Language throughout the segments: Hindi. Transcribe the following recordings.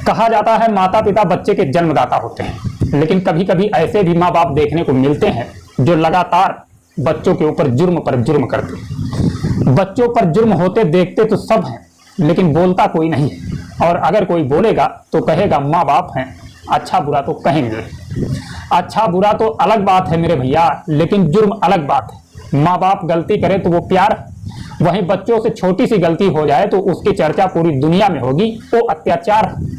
कहा जाता है माता पिता बच्चे के जन्मदाता होते हैं, लेकिन कभी कभी ऐसे भी माँ बाप देखने को मिलते हैं जो लगातार बच्चों के ऊपर जुर्म पर जुर्म करते हैं। बच्चों पर जुर्म होते देखते तो सब हैं, लेकिन बोलता कोई नहीं है। और अगर कोई बोलेगा तो कहेगा माँ बाप हैं, अच्छा बुरा तो कहेंगे। अच्छा बुरा तो अलग बात है मेरे भैया, लेकिन जुर्म अलग बात है। माँ बाप गलती करे तो वो प्यार, वहीं बच्चों से छोटी सी गलती हो जाए तो उसकी चर्चा पूरी दुनिया में होगी, वो अत्याचार है।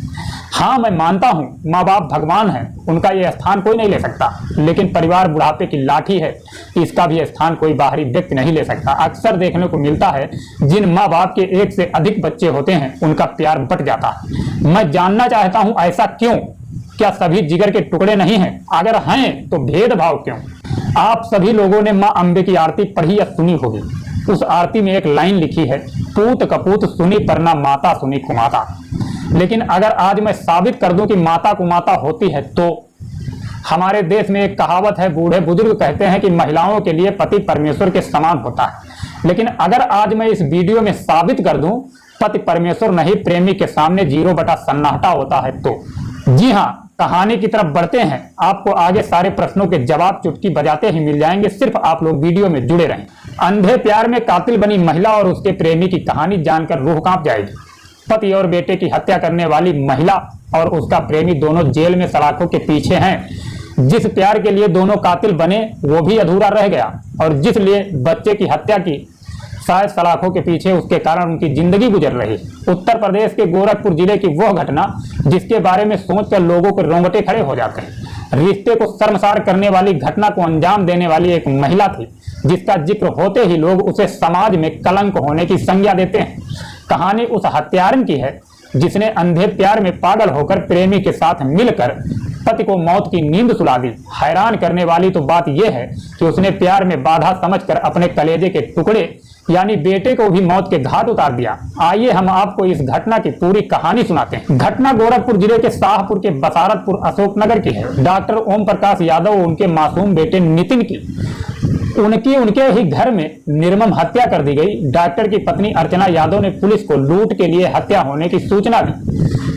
हाँ, मैं मानता हूँ माँ बाप भगवान हैं, उनका ये स्थान कोई नहीं ले सकता, लेकिन परिवार बुढ़ापे की लाठी है, इसका भी स्थान कोई बाहरी व्यक्ति नहीं ले सकता। अक्सर देखने को मिलता है जिन माँ बाप के एक से अधिक बच्चे होते हैं उनका प्यार बट जाता है। मैं जानना चाहता हूँ ऐसा क्यों? क्या सभी जिगर के टुकड़े नहीं हैं? अगर हैं तो भेदभाव क्यों? आप सभी लोगों ने माँ अम्बे की आरती पढ़ी या सुनी होगी। उस आरती में एक लाइन लिखी है, पूत कपूत सुनी परना माता सुनी कुमाता। लेकिन अगर आज मैं साबित कर दूं कि माता कुमाता होती है तो हमारे देश में एक कहावत है, बूढ़े बुजुर्ग कहते हैं कि महिलाओं के लिए पति परमेश्वर के समान होता है। लेकिन अगर आज मैं इस वीडियो में साबित कर दूं पति परमेश्वर नहीं प्रेमी के सामने 0 बटा सन्नाटा होता है तो जी हाँ, कहानी की तरफ बढ़ते हैं। आपको आगे सारे प्रश्नों के जवाब चुटकी बजाते ही मिल जाएंगे, सिर्फ आप लोग वीडियो में जुड़े रहें। अंधे प्यार में कातिल बनी महिला और उसके प्रेमी की कहानी जानकर रूह कांप जाएगी। पति और बेटे की हत्या करने वाली महिला और उसका प्रेमी दोनों जेल में सलाखों के पीछे हैं। जिस प्यार के लिए दोनों कातिल बने वो भी अधूरा रह गया, और जिस लिए बच्चे की हत्या की शायद सलाखों के पीछे उसके कारण उनकी जिंदगी गुजर रही। उत्तर प्रदेश के गोरखपुर जिले की वह घटना जिसके बारे में सोचकर लोगों के रोंगटे खड़े हो जाते हैं। रिश्ते को शर्मसार करने वाली घटना को अंजाम देने वाली एक महिला थी, जिसका जिक्र होते ही लोग उसे समाज में कलंक होने की संज्ञा देते हैं। कहानी उस हत्यारन की है जिसने अंधे प्यार में पागल होकर प्रेमी के साथ मिलकर पति को मौत की नींद सुला दी। हैरान करने वाली तो बात यह है कि उसने प्यार में बाधा समझकर अपने कलेजे के टुकड़े यानी बेटे को भी मौत के घाट उतार दिया। आइए हम आपको इस घटना की पूरी कहानी सुनाते हैं। घटना गोरखपुर जिले के शाहपुर के बसारतपुर अशोकनगर की है। डॉक्टर ओम प्रकाश यादव उनके मासूम बेटे नितिन की उनके ही घर में निर्मम हत्या कर दी गई। डॉक्टर की पत्नी अर्चना यादव ने पुलिस को लूट के लिए हत्या होने की सूचना दी,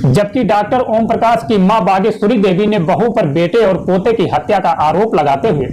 जबकि डॉक्टर ओम प्रकाश की मां बागेश्वरी देवी ने बहू पर बेटे और पोते की हत्या का आरोप लगाते हुए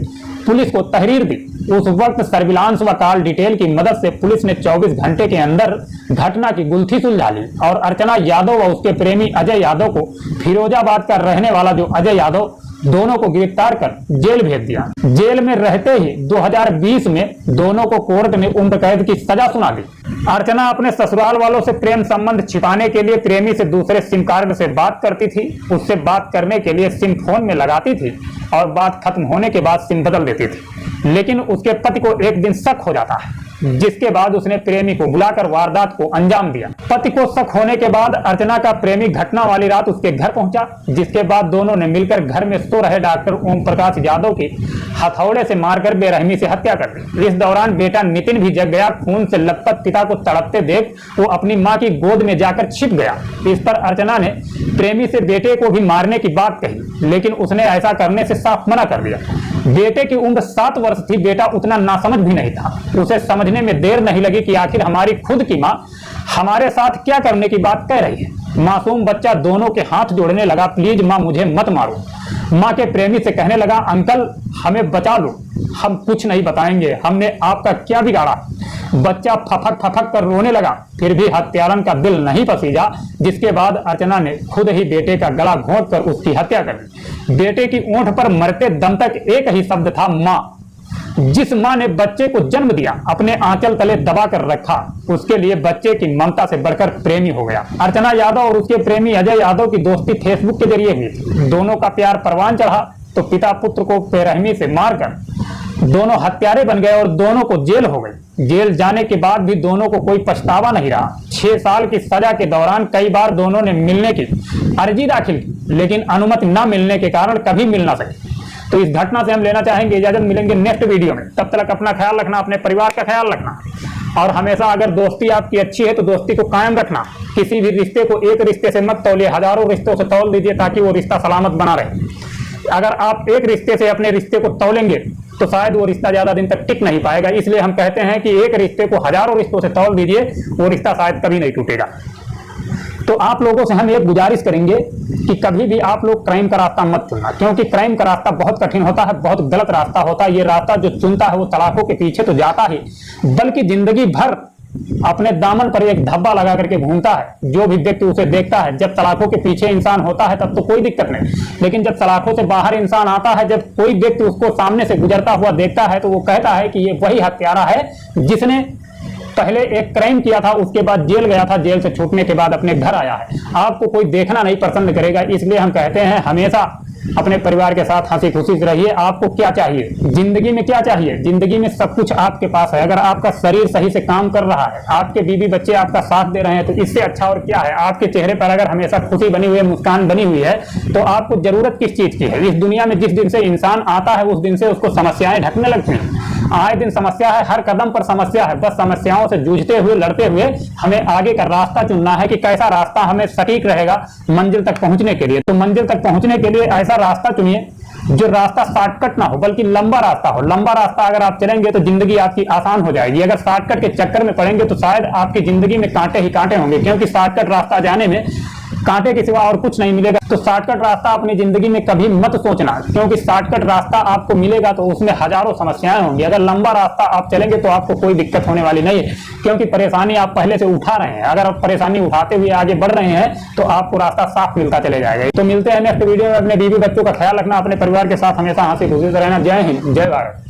पुलिस को तहरीर दी। उस वक्त सर्विलांस व कॉल डिटेल की मदद से पुलिस ने 24 घंटे के अंदर घटना की गुत्थी सुलझा ली और अर्चना यादव व उसके प्रेमी अजय यादव को, फिरोजाबाद का रहने वाला जो अजय यादव, दोनों को गिरफ्तार कर जेल भेज दिया। जेल में रहते ही 2020 में दोनों को कोर्ट ने उम्र कैद की सजा सुना दी। अर्चना अपने ससुराल वालों से प्रेम संबंध छिपाने के लिए प्रेमी से दूसरे सिम कार्ड से बात करती थी। उससे बात करने के लिए सिम फोन में लगाती थी और बात खत्म होने के बाद सिम बदल देती थी। लेकिन उसके पति को एक दिन शक हो जाता है, जिसके बाद उसने प्रेमी को बुलाकर वारदात को अंजाम दिया। पति को शक होने के बाद अर्चना का प्रेमी घटना वाली रात उसके घर पहुंचा, जिसके बाद दोनों ने मिलकर घर में सो रहे डॉक्टर ओम प्रकाश यादव की हथौड़े से मारकर बेरहमी से हत्या कर दी। इस दौरान बेटा नितिन भी जग गया। खून से लथपथ पिता को तड़पते देख वो अपनी मां की गोद में जाकर छिप गया। इस पर अर्चना ने प्रेमी से बेटे को भी मारने की बात कही, लेकिन उसने ऐसा करने से साफ मना कर दिया। बेटे की उम्र 7 वर्ष थी। बेटा उतना नासमझ भी नहीं था। उसे समझने में देर नहीं लगी कि आखिर हमारी खुद की मां हमारे साथ क्या करने की बात कह रही है। मासूम बच्चा दोनों के हाथ जोड़ने लगा, प्लीज मां मुझे मत मारो। मां के प्रेमी से कहने लगा, अंकल हमें बचा लो, हम कुछ नहीं बताएंगे, हमने आपका क्या बिगाड़ा। बच्चा फफक फफक कर रोने लगा, फिर भी हत्यारन का दिल नहीं पसीजा, जिसके बाद अर्चना ने खुद ही बेटे का गला घोंट कर उसकी हत्या कर दी। बेटे की ओंठ पर मरते दम तक एक ही शब्द था, मां। जिस मां ने बच्चे को जन्म दिया, अपने आंचल तले दबा कर रखा, उसके लिए बच्चे की ममता से बढ़कर प्रेमी हो गया। अर्चना यादव और उसके प्रेमी अजय यादव की दोस्ती फेसबुक के जरिए हुई थी। दोनों का प्यार परवान चढ़ा तो पिता पुत्र को बेरहमी से मारकर दोनों हत्यारे बन गए और दोनों को जेल हो गई। जेल जाने के बाद भी दोनों को कोई पछतावा नहीं रहा। 6 साल की सजा के दौरान कई बार दोनों ने मिलने की अर्जी दाखिल की, लेकिन अनुमति न मिलने के कारण कभी मिल ना सके। तो इस घटना से हम लेना चाहेंगे इजाजत। मिलेंगे नेक्स्ट वीडियो में। तब तक अपना ख्याल रखना, अपने परिवार का ख्याल रखना, और हमेशा अगर दोस्ती आपकी अच्छी है तो दोस्ती को कायम रखना। किसी भी रिश्ते को एक रिश्ते से मत तौलिए, हजारों रिश्तों से तौल दीजिए ताकि वो रिश्ता सलामत बना रहे। अगर आप एक रिश्ते से अपने रिश्ते को तौलेंगे तो शायद वो रिश्ता ज्यादा दिन तक टिक नहीं पाएगा। इसलिए हम कहते हैं कि एक रिश्ते को हजारों रिश्तों से तौल दीजिए, वो रिश्ता शायद कभी नहीं टूटेगा। तो आप लोगों से हम एक गुजारिश करेंगे कि कभी भी आप लोग क्राइम का रास्ता मत चुनना, क्योंकि क्राइम का रास्ता बहुत कठिन होता है, बहुत गलत रास्ता होता है। ये रास्ता जो चुनता है वो तलाकों के पीछे तो जाता ही, बल्कि जिंदगी भर अपने दामन पर एक धब्बा लगा करके घूमता है। जो भी व्यक्ति उसे देखता है, जब तलाकों के पीछे इंसान होता है तब तो कोई दिक्कत नहीं, लेकिन जब तलाकों से बाहर इंसान आता है, जब कोई व्यक्ति उसको सामने से गुजरता हुआ देखता है, तो वो कहता है कि ये वही हत्यारा है जिसने पहले एक क्राइम किया था, उसके बाद जेल गया था, जेल से छूटने के बाद अपने घर आया है। आपको कोई देखना नहीं पसंद करेगा, इसलिए हम कहते हैं हमेशा अपने परिवार के साथ हंसी खुशी से रहिए। आपको क्या चाहिए जिंदगी में, क्या चाहिए जिंदगी में? सब कुछ आपके पास है। अगर आपका शरीर सही से काम कर रहा है, आपके बीवी बच्चे आपका साथ दे रहे हैं, तो इससे अच्छा और क्या है? आपके चेहरे पर अगर हमेशा खुशी बनी हुई है, मुस्कान बनी हुई है, तो आपको जरूरत किस चीज की है? इस दुनिया में जिस दिन से इंसान आता है उस दिन से उसको समस्याएं ढकने लगती हैं। आए दिन समस्या है, हर कदम पर समस्या है। बस समस्याओं से जूझते हुए, लड़ते हुए हमें आगे का रास्ता चुनना है कि कैसा रास्ता हमें सटीक रहेगा मंजिल तक पहुंचने के लिए। तो मंजिल तक पहुंचने के लिए ऐसा रास्ता चुनिए जो रास्ता शॉर्टकट ना हो, बल्कि लंबा रास्ता हो। लंबा रास्ता अगर आप चलेंगे तो जिंदगी आपकी आसान हो जाएगी। अगर शॉर्टकट के चक्कर में पड़ेंगे तो शायद आपकी जिंदगी में कांटे ही कांटे होंगे, क्योंकि शॉर्टकट रास्ता जाने में कांटे के सिवा और कुछ नहीं मिलेगा। तो शॉर्टकट रास्ता अपनी जिंदगी में कभी मत सोचना, क्योंकि शॉर्टकट रास्ता आपको मिलेगा तो उसमें हजारों समस्याएं होंगी। अगर लंबा रास्ता आप चलेंगे तो आपको कोई दिक्कत होने वाली नहीं है, क्योंकि परेशानी आप पहले से उठा रहे हैं। अगर आप परेशानी उठाते हुए आगे बढ़ रहे हैं तो आपको रास्ता साफ मिलता चले जाएगा। तो मिलते हैं नेक्स्ट वीडियो में। अपने बीवी बच्चों का ख्याल रखना, अपने परिवार के साथ हमेशा हंसी खुशी से रहना। जय हिंद, जय भारत।